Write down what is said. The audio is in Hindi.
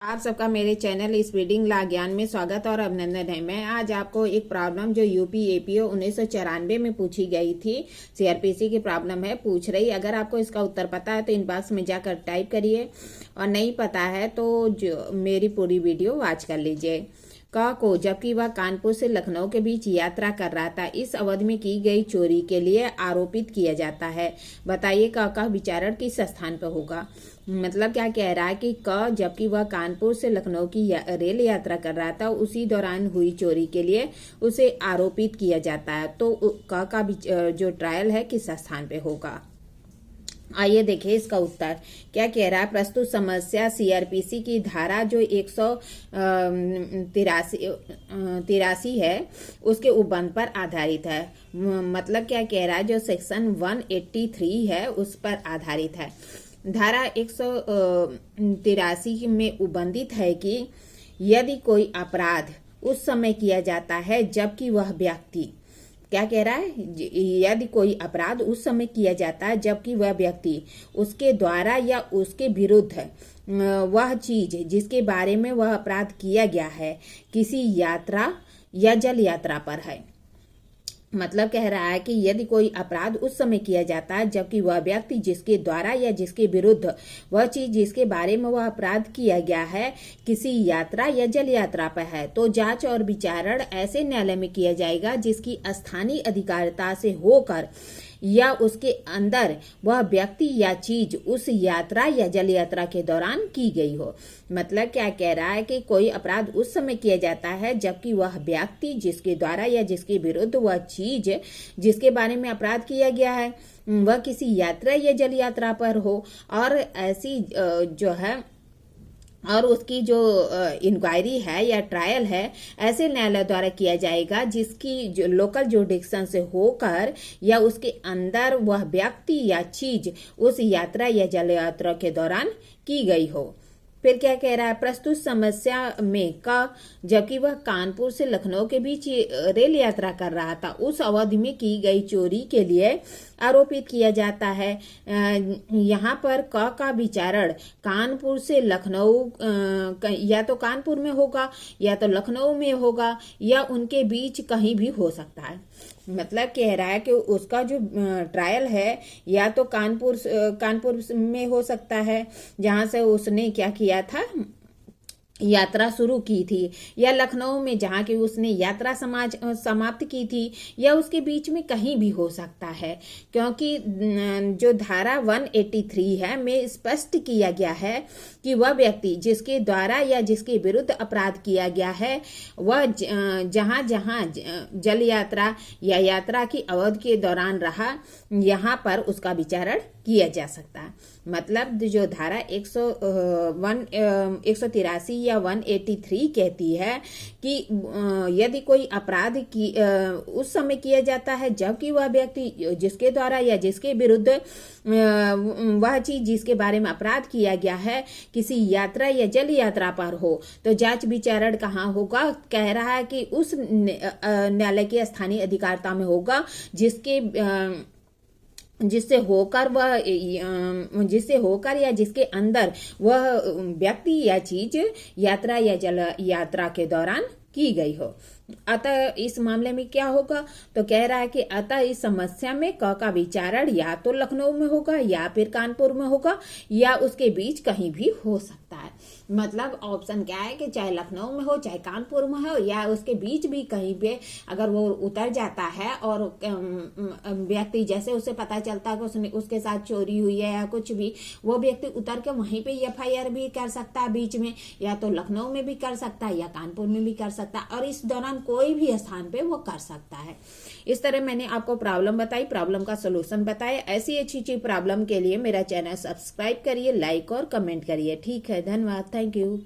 आप सबका मेरे चैनल स्पीडिंग ला ज्ञान में स्वागत और अभिनंदन है। मैं आज आपको एक प्रॉब्लम जो यूपी एपीओ 1994 में पूछी गई थी, सीआरपीसी की प्रॉब्लम है, पूछ रही। अगर आपको इसका उत्तर पता है तो इनबॉक्स में जाकर टाइप करिए और नहीं पता है तो जो मेरी पूरी वीडियो वॉच कर लीजिए। क को जबकि वह कानपुर से लखनऊ के बीच यात्रा कर रहा था, इस अवधि में की गई चोरी के लिए आरोपित किया जाता है। बताइए क का विचारण किस स्थान पर होगा। मतलब क्या कह रहा है कि क जबकि वह कानपुर से लखनऊ की रेल यात्रा कर रहा था, उसी दौरान हुई चोरी के लिए उसे आरोपित किया जाता है। तो क का जो ट्रायल है किस स्थान पे होगा। आइए देखिए इसका उत्तर क्या कह रहा है। प्रस्तुत समस्या सीआरपीसी की धारा जो 183 है उसके उपबंध पर आधारित है। मतलब क्या कह रहा है, जो सेक्शन 183 है उस पर आधारित है। धारा 183 में उबंधित है कि यदि कोई अपराध उस समय किया जाता है जबकि वह व्यक्ति, क्या कह रहा है, यदि कोई अपराध उस समय किया जाता है जबकि वह व्यक्ति, उसके द्वारा या उसके विरुद्ध वह चीज जिसके बारे में वह अपराध किया गया है किसी यात्रा या जल यात्रा पर है। मतलब कह रहा है कि यदि कोई अपराध उस समय किया जाता है जबकि वह व्यक्ति जिसके द्वारा या जिसके विरुद्ध वह चीज जिसके बारे में वह अपराध किया गया है किसी यात्रा या जल यात्रा पर है, तो जांच और विचारण ऐसे न्यायालय में किया जाएगा जिसकी स्थानीय अधिकारिता से होकर या उसके अंदर वह व्यक्ति या चीज उस यात्रा या जल यात्रा के दौरान की गई हो। मतलब क्या कह रहा है कि कोई अपराध उस समय किया जाता है जबकि वह व्यक्ति जिसके द्वारा या जिसके विरुद्ध वह चीज जिसके बारे में अपराध किया गया है वह किसी यात्रा या जल यात्रा पर हो, और ऐसी जो है और उसकी जो इंक्वायरी है या ट्रायल है ऐसे न्यायालय द्वारा किया जाएगा जिसकी जो लोकल जुरिडिक्शन से होकर या उसके अंदर वह व्यक्ति या चीज उस यात्रा या जल यात्रा के दौरान की गई हो। फिर क्या कह रहा है, प्रस्तुत समस्या में का जबकि वह कानपुर से लखनऊ के बीच रेल यात्रा कर रहा था, उस अवधि में की गई चोरी के लिए आरोपित किया जाता है। यहाँ पर क का विचारण कानपुर से लखनऊ या तो कानपुर में होगा या तो लखनऊ में होगा या उनके बीच कहीं भी हो सकता है। मतलब कह रहा है कि उसका जो ट्रायल है या तो कानपुर में हो सकता है जहां से उसने क्या किया था, यात्रा शुरू की थी, या लखनऊ में जहाँ की उसने यात्रा समाप्त की थी, या उसके बीच में कहीं भी हो सकता है। क्योंकि जो धारा 183 है में स्पष्ट किया गया है कि वह व्यक्ति जिसके द्वारा या जिसके विरुद्ध अपराध किया गया है वह जहाँ जहाँ जल यात्रा या यात्रा की अवधि के दौरान रहा, यहाँ पर उसका विचारण किया जा सकता है। मतलब जो धारा 183 या 183 कहती है कि यदि कोई अपराध की उस समय किया जाता है जबकि वह व्यक्ति जिसके द्वारा या जिसके विरुद्ध वह चीज जिसके बारे में अपराध किया गया है किसी यात्रा या जल यात्रा पर हो, तो जांच विचारण कहाँ होगा। कह रहा है कि उस न्यायालय की स्थानीय अधिकारिता में होगा जिससे होकर या जिसके अंदर वह व्यक्ति या चीज यात्रा या जल यात्रा के दौरान की गई हो। अतः इस मामले में क्या होगा, तो कह रहा है कि अतः इस समस्या में क का विचारण या तो लखनऊ में होगा या फिर कानपुर में होगा या उसके बीच कहीं भी हो सकता है। मतलब ऑप्शन क्या है कि चाहे लखनऊ में हो चाहे कानपुर में हो या उसके बीच भी कहीं पे अगर वो उतर जाता है और व्यक्ति जैसे उसे पता चलता है कि उसके साथ चोरी हुई है या कुछ भी, वो व्यक्ति उतर के वहीं पे एफआईआर भी कर सकता है बीच में, या तो लखनऊ में भी कर सकता है या कानपुर में भी कर सकता है, और इस दौरान कोई भी स्थान पे वो कर सकता है। इस तरह मैंने आपको प्रॉब्लम बताई, प्रॉब्लम का सोल्यूशन बताया। ऐसी अच्छी प्रॉब्लम के लिए मेरा चैनल सब्सक्राइब करिए, लाइक और कमेंट करिए। ठीक है, धन्यवाद, थैंक यू।